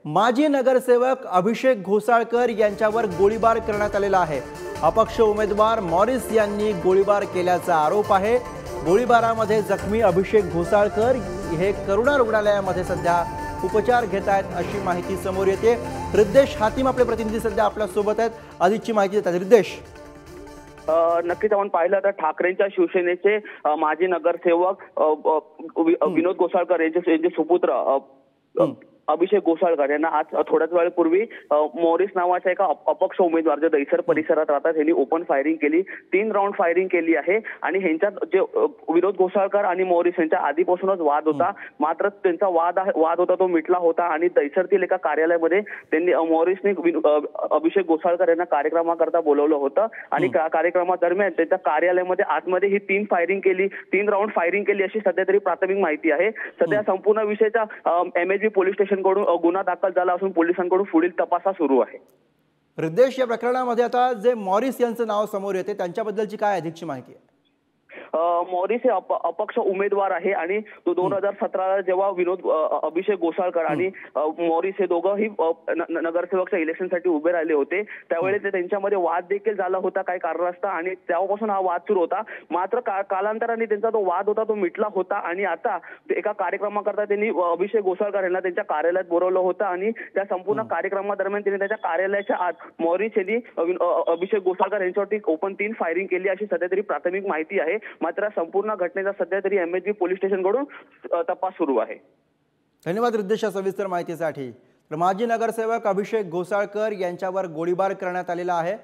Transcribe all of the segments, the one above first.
माजी नगरसेवक अभिषेक घोसाळकर यांच्यावर गोळीबार करण्यात आलेला आहे। अपक्ष उमेदवार मॉरिस यांनी गोळीबार केल्याचा आरोप आहे। गोळीबारामध्ये जखमी अभिषेक घोसाळकर हे करुणा रुग्णालयामध्ये सध्या उपचार घेत आहेत अशी माहिती समोर येते। रिद्देश हातीम आपले प्रतिनिधी सध्या आपल्या सोबत आहेत, अधिकची माहिती देतात। रिद्देश, नक्कीच आपण पाहिलं तर ठाकरेंच्या शिवसेनेचे माजी नगरसेवक विनोद घोसाळकर यांचे सुपुत्र अभिषेक घोसाळकर यांना आज थोड्याच वेळापूर्वी मॉरिस नावाच्या एका अपक्ष उमेदवार जे दैसर परिसरात राहतात यांनी ओपन फायरिंग केली। 3 राऊंड फायरिंग केली आहे आणि ह्यांच्यात जे विनोद घोसाळकर आणि मॉरिस यांच्या आधीपासूनच वाद होता, मात्र त्यांचा वाद होता तो मिटला होता आणि दैसरतील एका कार्यालयामध्ये त्यांनी मॉरिसने अभिषेक घोसाळकर यांना कार्यक्रमाकरता बोलवलं होतं आणि कार्यक्रमादरम्यान त्यांच्या कार्यालयामध्ये आतमध्ये ही 3 राऊंड फायरिंग केली अशी सध्या तरी प्राथमिक माहिती आहे। सध्या संपूर्ण विषयाचा MHB पोलीस स्टेशन कडून गुन्हा दाखल झाला असून पोलिसांकडून पुढील तपास सुरू आहे। रिद्देश, या प्रकरणामध्ये आता जे मॉरिस यांचं नाव समोर येते त्यांच्याबद्दलची काय अधिकची माहिती आहे? मॉरिस हे अपक्ष उमेदवार आहे आणि तो 2017 जेव्हा अभिषेक घोसाळकर आणि मॉरिस हे दोघंही नगरसेवकच्या इलेक्शनसाठी उभे राहिले होते, त्यावेळी त्यांच्यामध्ये वाद देखील झाला होता काही कारणास्तव आणि तेव्हापासून हा वाद सुरू होता। मात्र कालांतराने त्यांचा तो वाद होता तो मिटला होता आणि आता एका कार्यक्रमाकरता त्यांनी अभिषेक घोसाळकर यांना त्यांच्या कार्यालयात बोलवलं होतं आणि त्या संपूर्ण कार्यक्रमादरम्यान त्यांनी त्याच्या कार्यालयाच्या आत मॉरिस यांनी अभिषेक घोसाळकर यांच्यावरती ओपन 3 फायरिंग केली अशी सध्या तरी प्राथमिक माहिती आहे। मात्र संपूर्ण घटनेचा सध्या तरी MHB पोलीस स्टेशन कडून तपास सुरू आहे। धन्यवाद रिद्देश सविस्तर माहितीसाठी। माजी नगरसेवक अभिषेक घोसाळकर यांच्यावर गोळीबार करण्यात आलेला आहे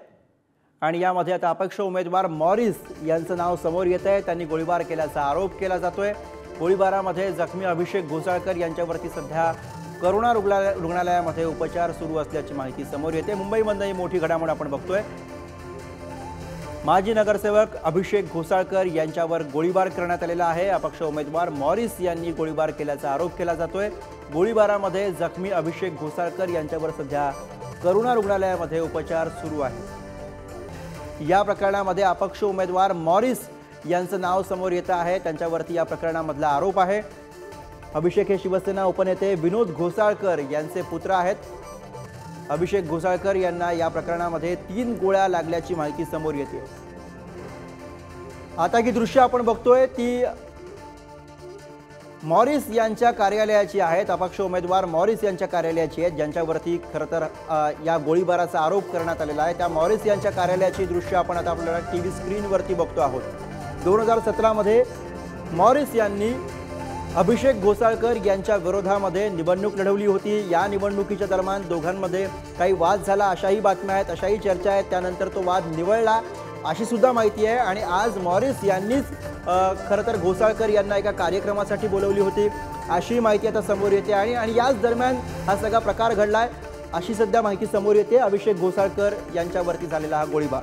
आणि यामध्ये आता अपक्ष उमेदवार मॉरिस यांचं नाव समोर येत आहे। त्यांनी गोळीबार केल्याचा आरोप केला जातोय। गोळीबारामध्ये जखमी अभिषेक घोसाळकर यांच्यावरती सध्या करुणा रुग्णालयामध्ये उपचार सुरू असल्याची माहिती समोर येते। मुंबईमध्ये मोठी घडामोड आपण बघतोय। माजी नगरसेवक अभिषेक घोसाळकर यांच्यावर गोळीबार करण्यात आलेला आहे। अपक्ष उमेदवार मॉरिस यांनी गोळीबार केल्याचा आरोप केला जातोय। गोळीबारामध्ये जखमी अभिषेक घोसाळकर यांच्यावर सध्या करुणा रुग्णालयामध्ये उपचार सुरू आहे। या प्रकरणामध्ये अपक्ष उमेदवार मॉरिस यांचं नाव समोर येत आहे, त्यांच्यावरती या प्रकरणामधला आरोप आहे। अभिषेक हे शिवसेना उपनेते विनोद घोसाळकर यांचे पुत्र आहेत। अभिषेक घोसाळकर यांना या प्रकरणामध्ये 3 गोळ्या लागल्याची माहिती समोर येते। आता की दृश्य आपण बघतोय ती मॉरिस यांच्या कार्यालयाची आहेत। अपक्ष उमेदवार मॉरिस यांच्या कार्यालयाची आहेत, ज्यांच्यावरती खरं तर या गोळीबाराचा आरोप करण्यात आलेला आहे। त्या मॉरिस यांच्या कार्यालयाची दृश्य आपण आता आपल्याला TV स्क्रीनवरती बघतो आहोत। 2017 मध्ये मॉरिस यांनी अभिषेक घोसाळकर यांच्या विरोधामध्ये निवडणूक लढवली होती। या निवडणुकीच्या दरम्यान दोघांमध्ये काही वाद झाला अशाही बातम्या आहेत, अशाही चर्चा आहेत। त्यानंतर तो वाद निवळला अशी सुद्धा माहिती आहे आणि आज मॉरिस यांनीच खरं तर घोसाळकर यांना एका कार्यक्रमासाठी बोलवली होती अशी माहिती आता समोर येते आणि याच दरम्यान हा सगळा प्रकार घडलाय अशी सध्या माहिती समोर येते। अभिषेक घोसाळकर यांच्यावरती झालेला हा गोळीबार